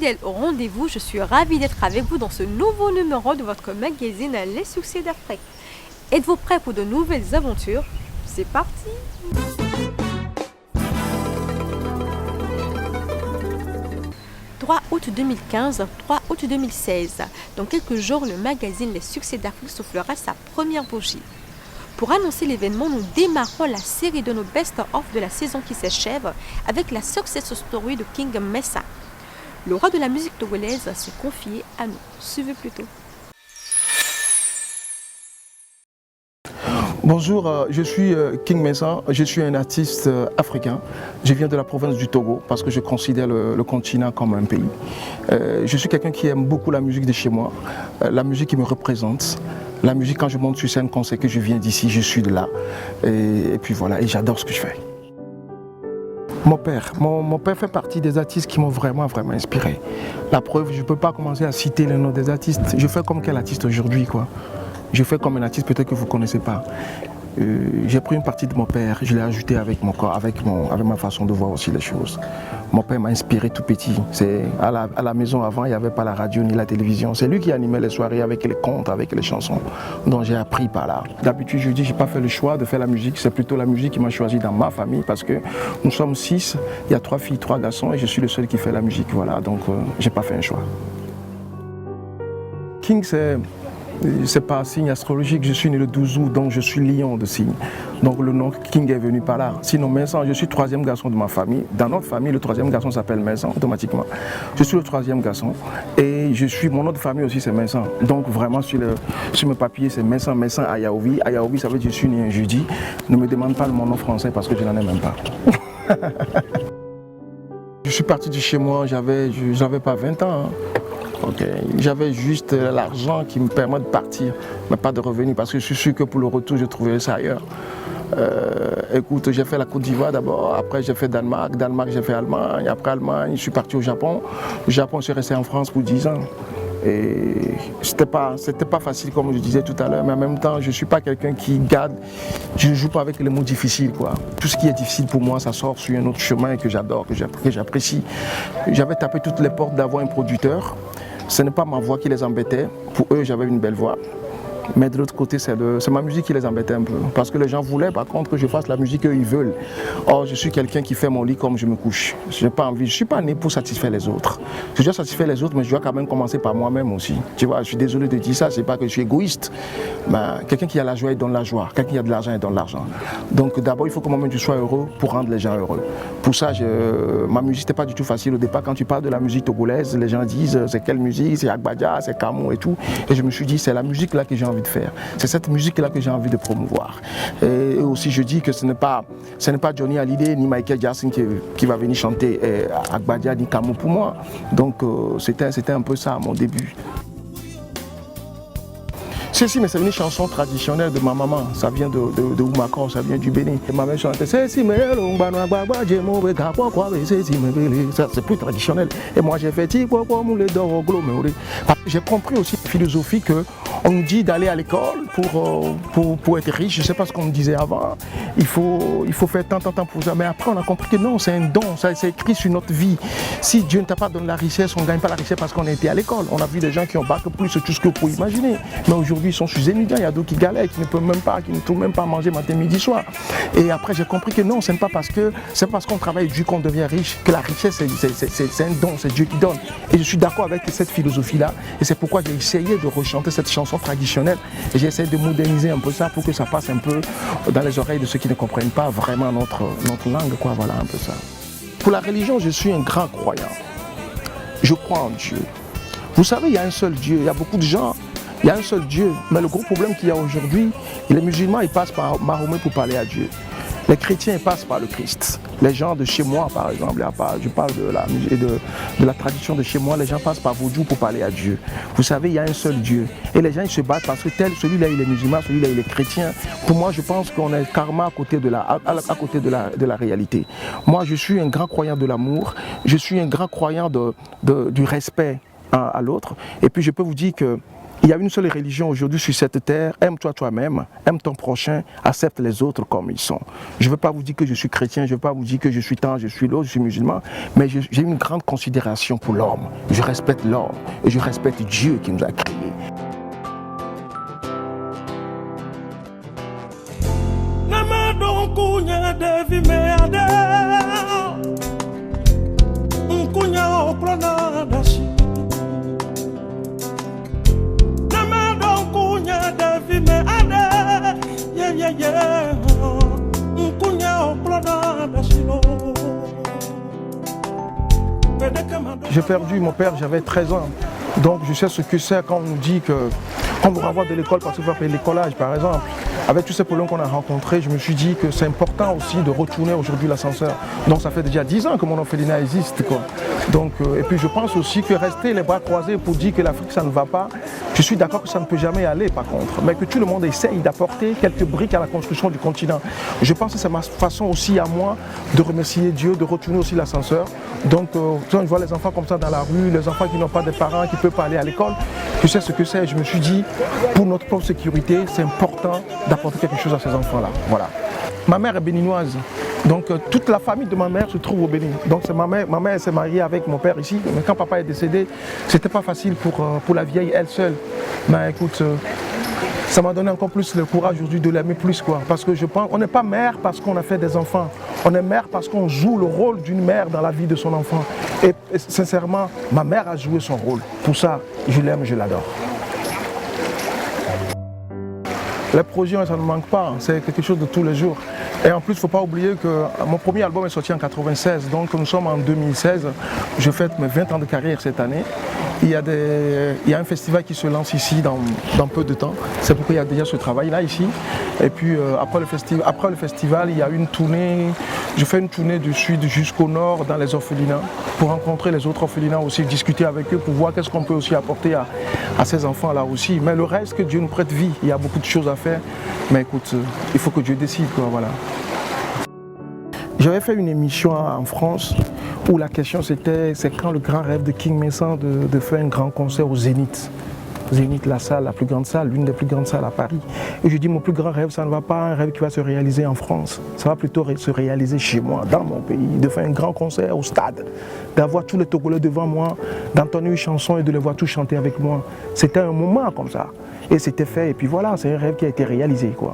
fidèles au rendez-vous, je suis ravie d'être avec vous dans ce nouveau numéro de votre magazine Les Succès d'Afrique. Êtes-vous prêts pour de nouvelles aventures? C'est parti! 3 août 2015, 3 août 2016. Dans quelques jours, le magazine Les Succès d'Afrique soufflera sa première bougie. Pour annoncer l'événement, nous démarrons la série de nos best-of de la saison qui s'achève avec la success story de King Messa. Le roi de la musique togolaise s'est confié à nous. Suivez plutôt. Bonjour, je suis King Messa, je suis un artiste africain. Je viens de la province du Togo parce que je considère le continent comme un pays. Je suis quelqu'un qui aime beaucoup la musique de chez moi, la musique qui me représente. La musique, quand je monte sur scène, qu'on sait que je viens d'ici, je suis de là. Et puis voilà, et j'adore ce que je fais. Mon père fait partie des artistes qui m'ont vraiment inspiré. La preuve, je ne peux pas commencer à citer les noms des artistes. Je fais comme quel artiste aujourd'hui, quoi. Je fais comme un artiste peut-être que vous ne connaissez pas. J'ai pris une partie de mon père, je l'ai ajouté avec mon corps, avec ma façon de voir aussi les choses. Mon père m'a inspiré tout petit. À la maison avant, il n'y avait pas la radio ni la télévision. C'est lui qui animait les soirées avec les contes, avec les chansons. Donc j'ai appris par là. D'habitude, je dis, je n'ai pas fait le choix de faire la musique. C'est plutôt la musique qui m'a choisi dans ma famille parce que nous sommes 6, il y a 3 filles, 3 garçons et je suis le seul qui fait la musique. Voilà, donc je n'ai pas fait un choix. King, c'est pas un signe astrologique, je suis né le 12 août, donc je suis lion de signe. Donc le nom King est venu par là. Sinon, Messa, je suis le 3e garçon de ma famille. Dans notre famille, le 3e garçon s'appelle Messa, automatiquement. Je suis le 3e garçon. Et mon autre famille aussi, c'est Messa. Donc vraiment, sur mes papiers, c'est Messa Ayaovi. Ayaovi, ça veut dire que je suis né un jeudi. Ne me demande pas mon nom français parce que je n'en ai même pas. Je suis parti de chez moi, j'avais pas 20 ans. Hein. Okay. J'avais juste l'argent qui me permet de partir, mais pas de revenir, parce que je suis sûr que pour le retour, je trouverais ça ailleurs. Écoute, j'ai fait la Côte d'Ivoire d'abord, après j'ai fait Danemark, j'ai fait Allemagne, après Allemagne, je suis parti au Japon. Au Japon, je suis resté en France pour 10 ans. Et c'était pas facile, comme je disais tout à l'heure, mais en même temps, je ne suis pas quelqu'un qui garde, je ne joue pas avec les mots difficiles, quoi. Tout ce qui est difficile pour moi, ça sort sur un autre chemin que j'adore, que j'apprécie. J'avais tapé toutes les portes d'avoir un producteur. Ce n'est pas ma voix qui les embêtait. Pour eux, j'avais une belle voix. Mais de l'autre côté, c'est ma musique qui les embêtait un peu. Parce que les gens voulaient, par contre, que je fasse la musique qu'eux, ils veulent. Or, je suis quelqu'un qui fait mon lit comme je me couche. Je n'ai pas envie, je ne suis pas né pour satisfaire les autres. Je dois satisfaire les autres, mais je dois quand même commencer par moi-même aussi. Tu vois, je suis désolé de dire ça, c'est pas que je suis égoïste. Mais quelqu'un qui a la joie, il donne la joie. Quelqu'un qui a de l'argent, il donne l'argent. Donc d'abord, il faut que moi-même je sois heureux pour rendre les gens heureux. Pour ça, ma musique n'était pas du tout facile au départ. Quand tu parles de la musique togolaise, les gens disent c'est quelle musique, c'est Agbadja, c'est Kamou et tout. Et je me suis dit, c'est la musique là que j'ai envie de faire. C'est cette musique-là que j'ai envie de promouvoir. Et aussi, je dis que ce n'est pas Johnny Hallyday ni Michael Jackson qui va venir chanter Agbadja ni Kamou pour moi. Donc, c'était un peu ça, mon début. Ceci, mais c'est une chanson traditionnelle de ma maman. Ça vient de Oumakor, ça vient du Bénin. Et ma mère chantait ça, c'est plus traditionnel. Et moi, j'ai fait j'ai compris aussi la philosophie qu'on nous dit d'aller à l'école pour être riche. Je ne sais pas ce qu'on me disait avant. Il faut faire tant pour ça. Mais après, on a compris que non, c'est un don. Ça, c'est écrit sur notre vie. Si Dieu ne t'a pas donné la richesse, on ne gagne pas la richesse parce qu'on a été à l'école. On a vu des gens qui ont bac plus tout ce que vous pouvez imaginer. Mais aujourd'hui, ils sont sous étudiants. Il y a d'autres qui galèrent, qui ne peuvent même pas, qui ne trouvent même pas à manger matin, midi, soir. Et après, j'ai compris que non, ce n'est pas parce qu'on travaille dur qu'on devient riche, que la richesse, c'est un don, c'est Dieu qui donne. Et je suis d'accord avec cette philosophie-là. Et c'est pourquoi j'ai essayé de rechanter cette chanson traditionnelle. Et j'ai essayé de moderniser un peu ça pour que ça passe un peu dans les oreilles de ceux qui ne comprennent pas vraiment notre langue, quoi. Voilà un peu ça. Pour la religion, je suis un grand croyant. Je crois en Dieu. Vous savez, il y a un seul Dieu. Il y a beaucoup de gens. Il y a un seul Dieu, mais le gros problème qu'il y a aujourd'hui, les musulmans, ils passent par Mahomet pour parler à Dieu. Les chrétiens, ils passent par le Christ. Les gens de chez moi, par exemple, je parle de la tradition de chez moi, les gens passent par Vodou pour parler à Dieu. Vous savez, il y a un seul Dieu. Et les gens, ils se battent parce que celui-là, il est musulman, celui-là, il est chrétien. Pour moi, je pense qu'on est karma à côté de la réalité. Moi, je suis un grand croyant de l'amour, je suis un grand croyant du respect à l'autre. Et puis, je peux vous dire que Il y a une seule religion aujourd'hui sur cette terre, aime-toi toi-même, aime ton prochain, accepte les autres comme ils sont. Je ne veux pas vous dire que je suis chrétien, je ne veux pas vous dire que je suis tant, je suis l'autre, je suis musulman, mais j'ai une grande considération pour l'homme. Je respecte l'homme et je respecte Dieu qui nous a créés. J'ai perdu mon père, j'avais 13 ans. Donc je sais ce que c'est quand on nous dit qu'on vous renvoie de l'école parce qu'il faut faire l'écolage par exemple. Avec tous ces problèmes qu'on a rencontrés, je me suis dit que c'est important aussi de retourner aujourd'hui l'ascenseur. Donc ça fait déjà 10 ans que mon orphelinat existe, quoi. Donc, et puis je pense aussi que rester les bras croisés pour dire que l'Afrique ça ne va pas, je suis d'accord que ça ne peut jamais aller par contre, mais que tout le monde essaye d'apporter quelques briques à la construction du continent. Je pense que c'est ma façon aussi à moi de remercier Dieu, de retourner aussi l'ascenseur. Donc quand je vois les enfants comme ça dans la rue, les enfants qui n'ont pas de parents, qui ne peuvent pas aller à l'école, je sais ce que c'est. Je me suis dit, pour notre propre sécurité, c'est important d'apporter quelque chose à ces enfants-là. Voilà. Ma mère est béninoise. Donc toute la famille de ma mère se trouve au Bénin. Donc ma mère s'est mariée avec mon père ici. Mais quand papa est décédé, c'était pas facile pour la vieille elle seule. Mais écoute, ça m'a donné encore plus le courage aujourd'hui de l'aimer plus, quoi. Parce que je pense, on n'est pas mère parce qu'on a fait des enfants. On est mère parce qu'on joue le rôle d'une mère dans la vie de son enfant. Et sincèrement, ma mère a joué son rôle. Pour ça, je l'aime, je l'adore. Les projets, ça ne manque pas, c'est quelque chose de tous les jours. Et en plus, il ne faut pas oublier que mon premier album est sorti en 1996, donc nous sommes en 2016. Je fête mes 20 ans de carrière cette année. Il y a un festival qui se lance ici dans peu de temps. C'est pourquoi il y a déjà ce travail-là ici. Et puis après le festival, il y a une tournée. Je fais une tournée du sud jusqu'au nord dans les orphelinats pour rencontrer les autres orphelinats aussi, discuter avec eux pour voir qu'est-ce qu'on peut aussi apporter à ces enfants-là aussi. Mais le reste, que Dieu nous prête vie. Il y a beaucoup de choses à faire. Mais écoute, il faut que Dieu décide, quoi, voilà. J'avais fait une émission en France où la question c'était c'est quand le grand rêve de King Mensah de faire un grand concert au Zénith. Zénith, la salle, la plus grande salle, l'une des plus grandes salles à Paris. Et je dis mon plus grand rêve, ça ne va pas un rêve qui va se réaliser en France. Ça va plutôt se réaliser chez moi, dans mon pays, de faire un grand concert au stade, d'avoir tous les Togolais devant moi, d'entendre une chanson et de les voir tous chanter avec moi. C'était un moment comme ça. Et c'était fait, et puis voilà, c'est un rêve qui a été réalisé, quoi.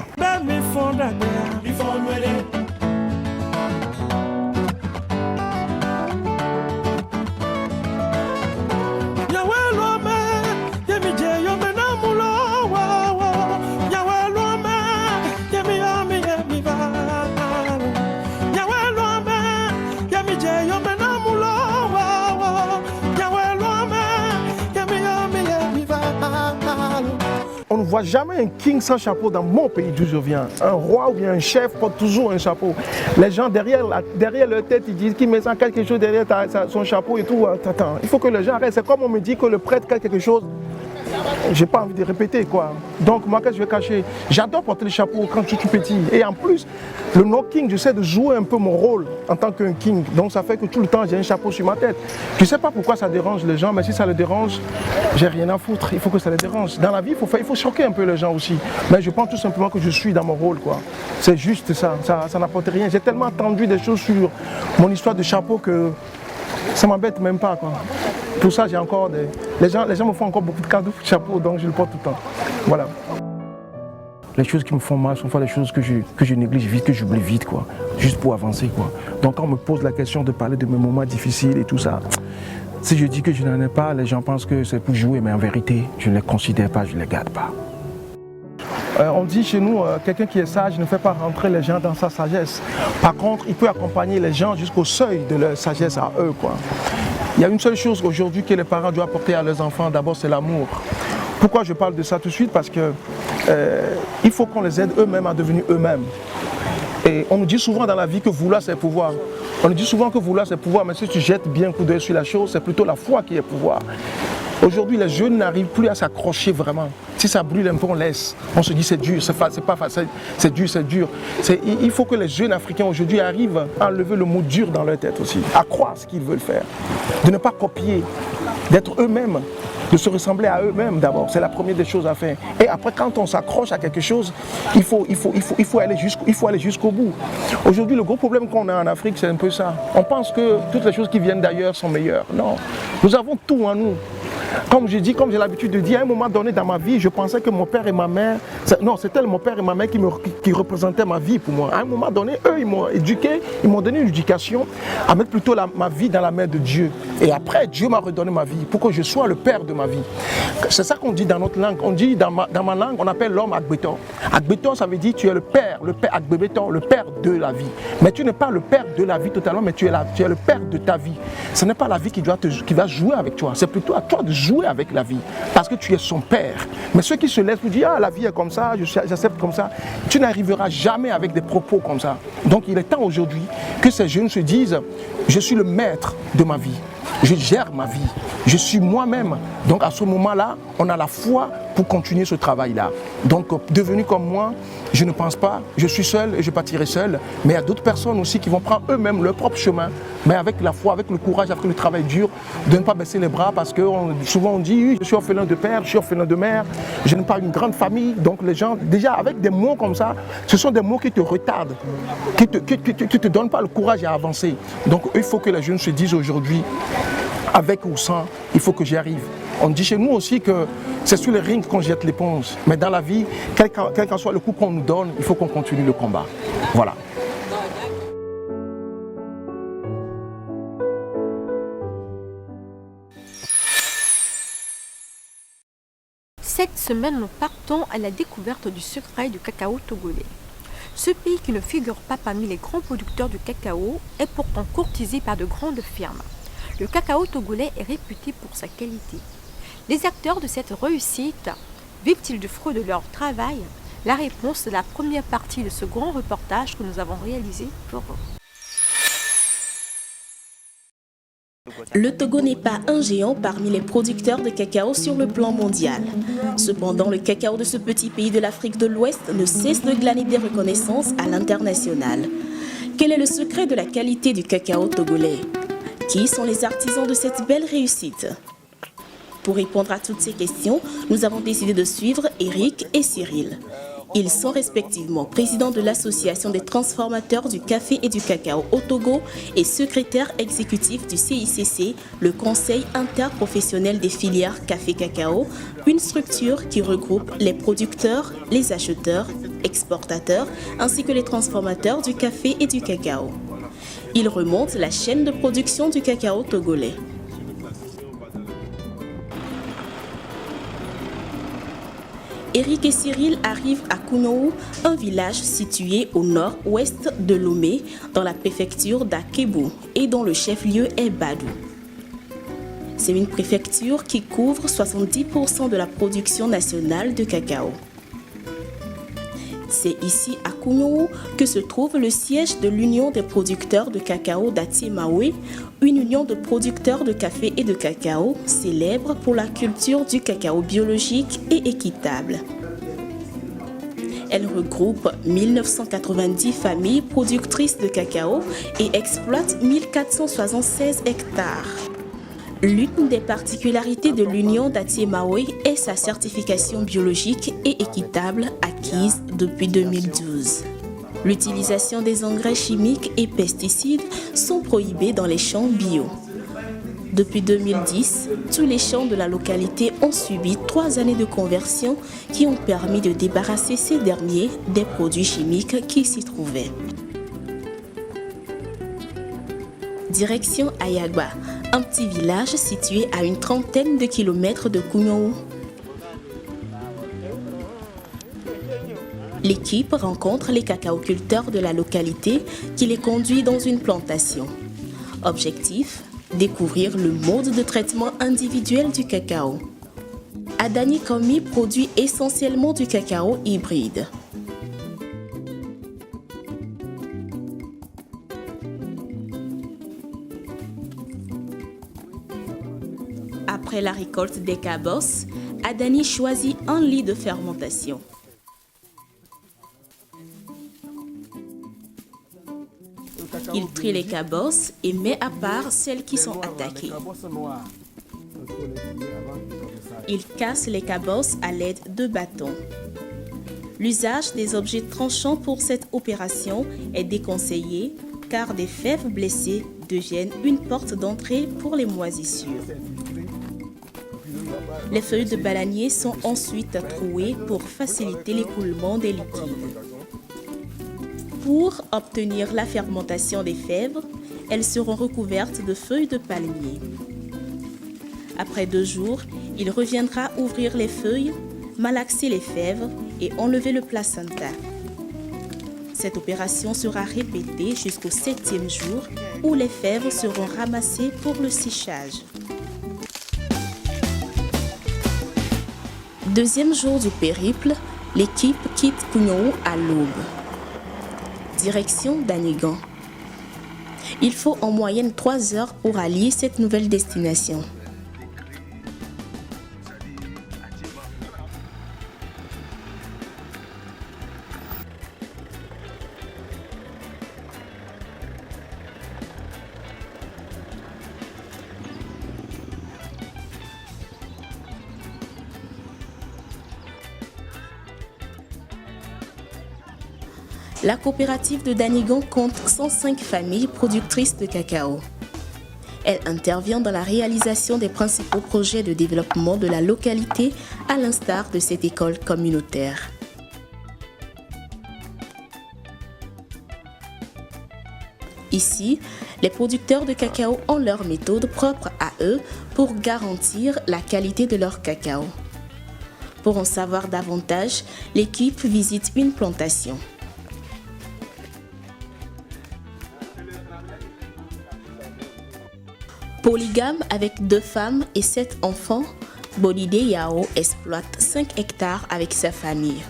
On ne voit jamais un king sans chapeau dans mon pays d'où je viens. Un roi ou bien un chef porte toujours un chapeau. Les gens derrière leur tête, ils disent qu'il met quelque chose derrière son chapeau et tout. Attends, il faut que les gens arrêtent. C'est comme on me dit que le prêtre cache quelque chose. J'ai pas envie de répéter, quoi. Donc moi, qu'est-ce que je vais cacher? J'adore porter le chapeau quand je suis tout petit. Et en plus, le no king, j'essaie de jouer un peu mon rôle en tant qu'un king. Donc ça fait que tout le temps, j'ai un chapeau sur ma tête. Je sais pas pourquoi ça dérange les gens, mais si ça les dérange, j'ai rien à foutre. Il faut que ça les dérange. Dans la vie, il faut choquer un peu les gens aussi. Mais je pense tout simplement que je suis dans mon rôle, quoi. C'est juste ça. Ça n'apporte rien. J'ai tellement entendu des choses sur mon histoire de chapeau que ça m'embête même pas, quoi. Pour ça, j'ai encore des... Les gens me font encore beaucoup de cadeaux de chapeau, donc je le porte tout le temps. Voilà. Les choses qui me font mal sont des choses que je néglige vite, que j'oublie vite, quoi. Juste pour avancer, quoi. Donc quand on me pose la question de parler de mes moments difficiles et tout ça, si je dis que je n'en ai pas, les gens pensent que c'est pour jouer, mais en vérité, je ne les considère pas, je ne les garde pas. On dit chez nous, quelqu'un qui est sage ne fait pas rentrer les gens dans sa sagesse. Par contre, il peut accompagner les gens jusqu'au seuil de leur sagesse à eux, quoi. Il y a une seule chose aujourd'hui que les parents doivent apporter à leurs enfants, d'abord c'est l'amour. Pourquoi je parle de ça tout de suite? Parce que il faut qu'on les aide eux-mêmes à devenir eux-mêmes. Et on nous dit souvent dans la vie que vouloir c'est pouvoir. On nous dit souvent que vouloir c'est pouvoir, mais si tu jettes bien un coup d'œil sur la chose, c'est plutôt la foi qui est pouvoir. Aujourd'hui, les jeunes n'arrivent plus à s'accrocher vraiment. Si ça brûle un peu, on laisse. On se dit c'est dur, c'est pas facile, c'est dur, c'est dur. Il faut que les jeunes africains aujourd'hui arrivent à enlever le mot dur dans leur tête aussi, à croire ce qu'ils veulent faire, de ne pas copier, d'être eux-mêmes. de se ressembler à eux-mêmes d'abord. C'est la première des choses à faire. Et après, quand on s'accroche à quelque chose, il faut aller jusqu'au bout. Aujourd'hui, le gros problème qu'on a en Afrique, c'est un peu ça. On pense que toutes les choses qui viennent d'ailleurs sont meilleures. Non, nous avons tout en nous. Comme je dis, comme j'ai l'habitude de dire, à un moment donné dans ma vie, je pensais que mon père et ma mère, non, c'était mon père et ma mère qui représentaient ma vie pour moi. À un moment donné, eux, ils m'ont éduqué, ils m'ont donné une éducation à mettre plutôt ma vie dans la main de Dieu. Et après, Dieu m'a redonné ma vie pour que je sois le père de ma vie. C'est ça qu'on dit dans notre langue. On dit, dans ma langue, on appelle l'homme Agbeton. Agbeton, ça veut dire tu es le père Agbeton, le père de la vie. Mais tu n'es pas le père de la vie totalement, mais tu es le père de ta vie. Ce n'est pas la vie qui va jouer avec toi, c'est plutôt à toi de jouer avec la vie, parce que tu es son père. Mais ceux qui se laissent pour dire, ah, la vie est comme ça, j'accepte comme ça, tu n'arriveras jamais avec des propos comme ça. Donc il est temps aujourd'hui que ces jeunes se disent, je suis le maître de ma vie, je gère ma vie, je suis moi-même. Donc à ce moment-là, on a la foi pour continuer ce travail-là. Donc devenu comme moi, je ne pense pas, je suis seul et je partirai seul, mais il y a d'autres personnes aussi qui vont prendre eux-mêmes leur propre chemin, mais avec la foi, avec le courage, avec le travail dur, de ne pas baisser les bras, parce que souvent on dit, oui, je suis orphelin de père, je suis orphelin de mère, je n'ai pas une grande famille. Donc les gens, déjà avec des mots comme ça, ce sont des mots qui te retardent, qui te donnent pas le courage à avancer. Donc il faut que les jeunes se disent aujourd'hui, avec ou sans, il faut que j'y arrive. On dit chez nous aussi que c'est sur les rings qu'on jette l'éponge. Mais dans la vie, quel qu'en soit le coup qu'on nous donne, il faut qu'on continue le combat. Voilà. Cette semaine, nous partons à la découverte du secret du cacao togolais. Ce pays qui ne figure pas parmi les grands producteurs de cacao est pourtant courtisé par de grandes firmes. Le cacao togolais est réputé pour sa qualité. Les acteurs de cette réussite vivent-ils du fruit de leur travail? La réponse est la première partie de ce grand reportage que nous avons réalisé pour vous. Le Togo n'est pas un géant parmi les producteurs de cacao sur le plan mondial. Cependant, le cacao de ce petit pays de l'Afrique de l'Ouest ne cesse de glaner des reconnaissances à l'international. Quel est le secret de la qualité du cacao togolais? Qui sont les artisans de cette belle réussite? Pour répondre à toutes ces questions, nous avons décidé de suivre Eric et Cyril. Ils sont respectivement présidents de l'Association des transformateurs du café et du cacao au Togo et secrétaire exécutif du CICC, le Conseil interprofessionnel des filières café-cacao, une structure qui regroupe les producteurs, les acheteurs, exportateurs ainsi que les transformateurs du café et du cacao. Ils remontent la chaîne de production du cacao togolais. Eric et Cyril arrivent à Kounou, un village situé au nord-ouest de Lomé, dans la préfecture d'Akebu, et dont le chef-lieu est Badou. C'est une préfecture qui couvre 70% de la production nationale de cacao. C'est ici à Kounou que se trouve le siège de l'Union des producteurs de cacao d'Atiemaoué, une union de producteurs de café et de cacao célèbre pour la culture du cacao biologique et équitable. Elle regroupe 1990 familles productrices de cacao et exploite 1476 hectares. L'une des particularités de l'Union d'Atiemaoué est sa certification biologique et équitable acquise depuis 2012. L'utilisation des engrais chimiques et pesticides sont prohibés dans les champs bio. Depuis 2010, tous les champs de la localité ont subi 3 années de conversion qui ont permis de débarrasser ces derniers des produits chimiques qui s'y trouvaient. Direction Ayagba, un petit village situé à une trentaine de kilomètres de Kounou. L'équipe rencontre les cacaoculteurs de la localité qui les conduit dans une plantation. Objectif, découvrir le mode de traitement individuel du cacao. Adani Komi produit essentiellement du cacao hybride. Après la récolte des cabosses, Adani choisit un lit de fermentation. Il trie les cabosses et met à part celles qui sont attaquées. Il casse les cabosses à l'aide de bâtons. L'usage des objets tranchants pour cette opération est déconseillé car des fèves blessées deviennent une porte d'entrée pour les moisissures. Les feuilles de bananier sont ensuite trouées pour faciliter l'écoulement des liquides. Pour obtenir la fermentation des fèves, elles seront recouvertes de feuilles de palmier. Après 2 jours, il reviendra ouvrir les feuilles, malaxer les fèves et enlever le placenta. Cette opération sera répétée jusqu'au 7e jour où les fèves seront ramassées pour le séchage. 2e jour du périple, l'équipe quitte Kouniou à l'aube. Direction d'Anigan. Il faut en moyenne 3 heures pour allier cette nouvelle destination. La coopérative de Danigan compte 105 familles productrices de cacao. Elle intervient dans la réalisation des principaux projets de développement de la localité, à l'instar de cette école communautaire. Ici, les producteurs de cacao ont leur méthode propre à eux pour garantir la qualité de leur cacao. Pour en savoir davantage, l'équipe visite une plantation. Polygame avec 2 femmes et 7 enfants, Bolide Yao exploite 5 hectares avec sa famille.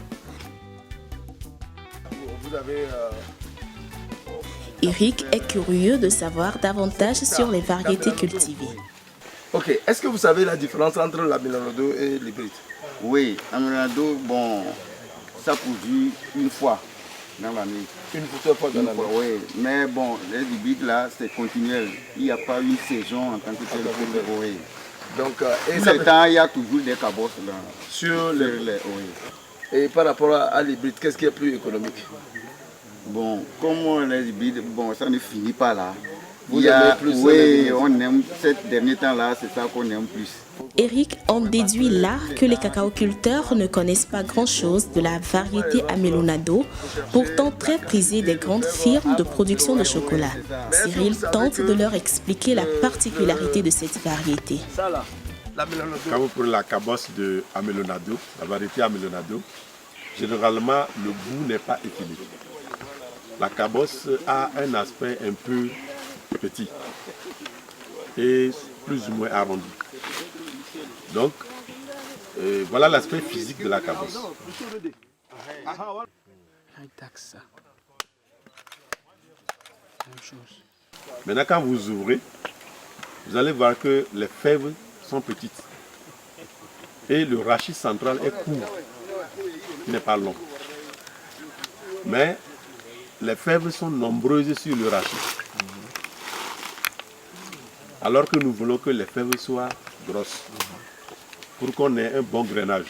Eric est curieux de savoir davantage sur les variétés cultivées. Ok, est-ce que vous savez la différence entre l'Amelonado et l'hybride? Oui, l'Amelonado, bon, ça produit une fois dans l'année. Une fois dans l'année? Oui, mais bon, les hybrides là, c'est continuel. Il n'y a pas une saison en tant que telle. Oui. Donc, tout le temps, il y a toujours des cabosses là. Sur les... Oui. Et par rapport à l'hybride, qu'est-ce qui est plus économique? Bon, comme les hybrides, bon, ça ne finit pas là. Vous aimez plus? Oui, on aime ces derniers temps-là, c'est ça qu'on aime plus. Eric en déduit là que les cacaoculteurs ne connaissent pas grand-chose de la variété Amelonado, pourtant très prisée des grandes firmes de production de chocolat. Cyril tente de leur expliquer la particularité de cette variété. Quand vous prenez la cabosse de Amelonado, la variété Amelonado, généralement le goût n'est pas équilibré. La cabosse a un aspect un peu petit et plus ou moins arrondi. Donc, voilà l'aspect physique de la cabosse. Maintenant, quand vous ouvrez, vous allez voir que les fèves sont petites. Et le rachis central est court, qui n'est pas long. Mais les fèves sont nombreuses sur le rachis. Alors que nous voulons que les fèves soient grosses, pour qu'on ait un bon grainage.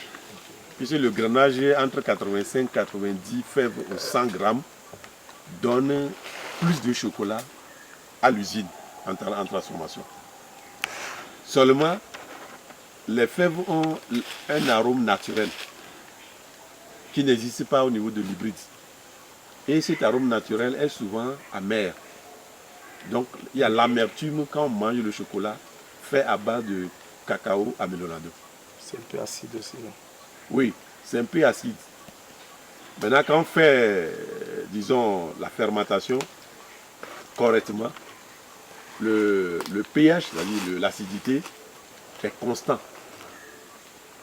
Puisque le grainage est entre 85 et 90 fèves au 100 grammes donne plus de chocolat à l'usine en transformation. Seulement, les fèves ont un arôme naturel qui n'existe pas au niveau de l'hybride. Et cet arôme naturel est souvent amer. Donc, il y a l'amertume quand on mange le chocolat fait à base de cacao Amelonado. C'est un peu acide aussi, non? Oui, c'est un peu acide. Maintenant, quand on fait, disons, la fermentation correctement, le pH, c'est-à-dire l'acidité, est constant.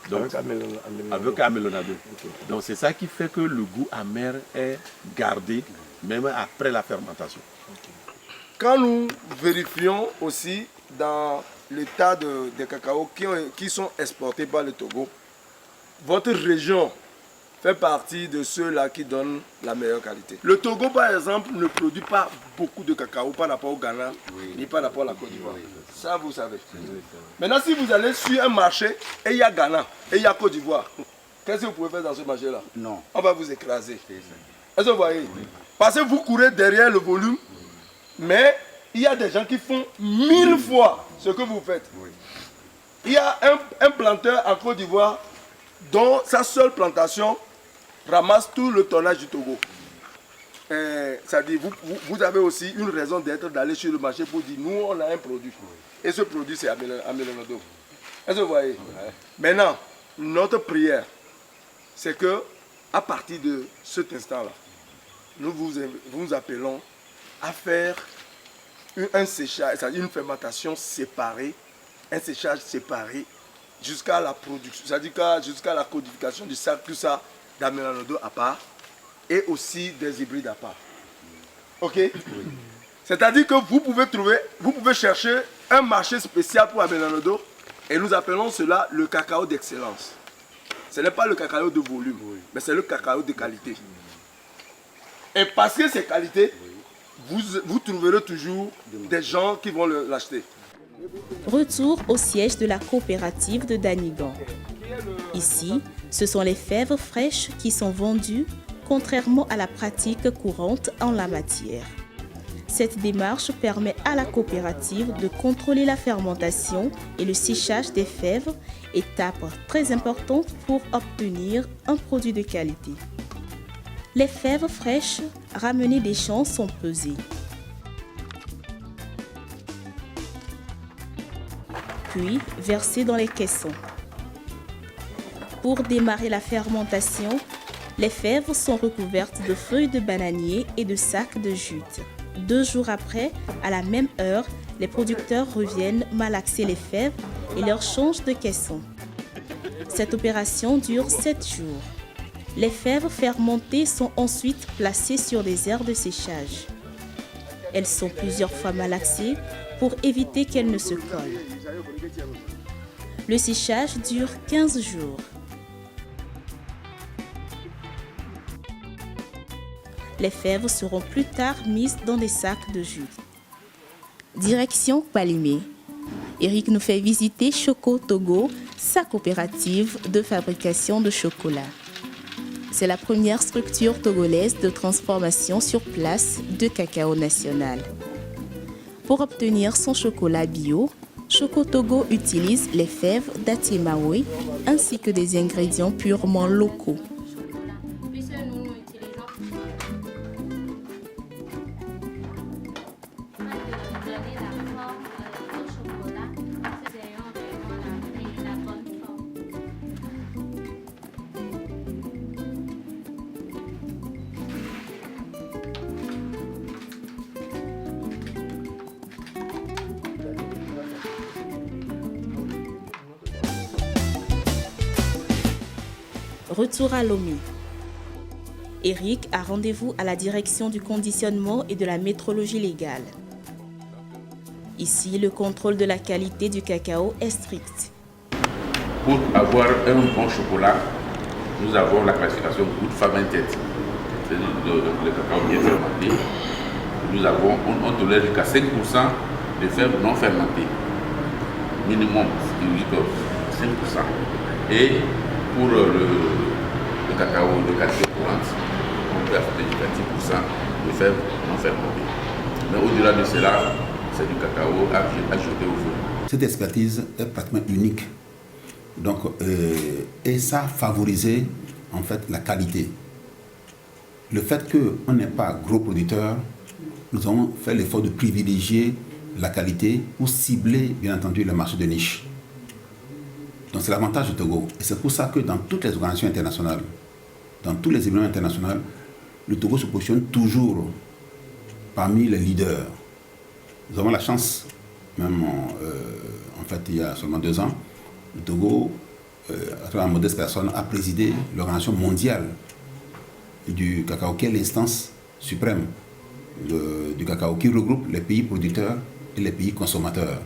Donc, avec Amelonado. Okay. Donc, c'est ça qui fait que le goût amer est gardé, même après la fermentation. Okay. Quand nous vérifions aussi dans l'état des cacao qui sont exportés par le Togo, votre région fait partie de ceux-là qui donnent la meilleure qualité. Le Togo, par exemple, ne produit pas beaucoup de cacao par rapport au Ghana, ni par rapport à la Côte d'Ivoire. Ça, vous savez. Maintenant, si vous allez sur un marché et il y a Ghana et il y a Côte d'Ivoire, qu'est-ce que vous pouvez faire dans ce marché-là? Non. On va vous écraser. Est-ce que vous voyez? Parce que vous courez derrière le volume, mais il y a des gens qui font 1000 fois ce que vous faites. Il y a un planteur en Côte d'Ivoire dont sa seule plantation ramasse tout le tonnage du Togo. C'est-à-dire, vous avez aussi une raison d'être d'aller sur le marché pour dire, nous, on a un produit. Et ce produit, c'est Amelanodo. Est-ce que vous voyez? Maintenant, notre prière, c'est que à partir de cet instant-là, nous vous appelons à faire un séchage, c'est-à-dire une fermentation séparée, un séchage séparé jusqu'à la production, c'est-à-dire jusqu'à la codification du sac, tout ça, d'Amelanodo à part, et aussi des hybrides à part. Ok? C'est-à-dire que vous pouvez chercher un marché spécial pour Amelanodo, et nous appelons cela le cacao d'excellence. Ce n'est pas le cacao de volume, mais c'est le cacao de qualité. Et parce que c'est qualité, vous trouverez toujours des gens qui vont l'acheter. Retour au siège de la coopérative de Danigan. Ici, ce sont les fèves fraîches qui sont vendues, contrairement à la pratique courante en la matière. Cette démarche permet à la coopérative de contrôler la fermentation et le séchage des fèves, étape très importante pour obtenir un produit de qualité. Les fèves fraîches ramenées des champs sont pesées. Puis versées dans les caissons. Pour démarrer la fermentation, les fèves sont recouvertes de feuilles de bananier et de sacs de jute. 2 jours après, à la même heure, les producteurs reviennent malaxer les fèves et leur changent de caisson. Cette opération dure 7 jours. Les fèves fermentées sont ensuite placées sur des aires de séchage. Elles sont plusieurs fois malaxées pour éviter qu'elles ne se collent. Le séchage dure 15 jours. Les fèves seront plus tard mises dans des sacs de jus. Direction Palimé. Eric nous fait visiter Choco Togo, sa coopérative de fabrication de chocolat. C'est la première structure togolaise de transformation sur place de cacao national. Pour obtenir son chocolat bio, Choco Togo utilise les fèves d'Atiemawe ainsi que des ingrédients purement locaux. Retour à Lomé. Eric a rendez-vous à la direction du conditionnement et de la métrologie légale. Ici, le contrôle de la qualité du cacao est strict. Pour avoir un bon chocolat, nous avons la classification good fermented, c'est-à-dire le cacao bien fermenté. On tolère jusqu'à 5% de fèves non fermentées, minimum, c'est 5%. Et pour le cacao de qualité courante, on peut affecter jusqu'à 10% de fèves non fermentées. Mais au-delà de cela, c'est du cacao ajouté au feu. Cette expertise est pratiquement unique. Donc, et ça a favorisé en fait la qualité. Le fait qu'on n'est pas gros producteur, nous avons fait l'effort de privilégier la qualité pour cibler bien entendu le marché de niche. Donc c'est l'avantage du Togo. Et c'est pour ça que dans toutes les organisations internationales, dans tous les événements internationaux, le Togo se positionne toujours parmi les leaders. Nous avons la chance, même en fait il y a seulement 2 ans, le Togo, à travers une modeste personne, a présidé l'Organisation mondiale du cacao, qui est l'instance suprême du cacao, qui regroupe les pays producteurs et les pays consommateurs.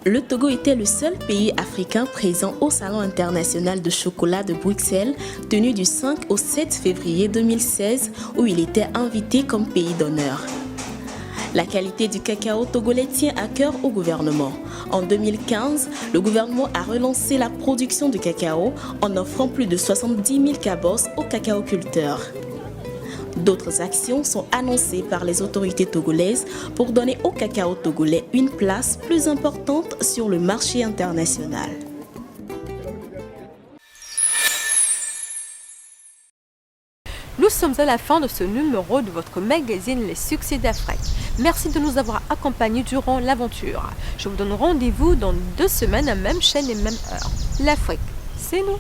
Le Togo était le seul pays africain présent au Salon international de chocolat de Bruxelles, tenu du 5 au 7 février 2016, où il était invité comme pays d'honneur. La qualité du cacao togolais tient à cœur au gouvernement. En 2015, le gouvernement a relancé la production de cacao en offrant plus de 70 000 cabosses aux cacaoculteurs. D'autres actions sont annoncées par les autorités togolaises pour donner au cacao togolais une place plus importante sur le marché international. Nous sommes à la fin de ce numéro de votre magazine Les Succès d'Afrique. Merci de nous avoir accompagnés durant l'aventure. Je vous donne rendez-vous dans 2 semaines à même chaîne et même heure. L'Afrique, c'est nous.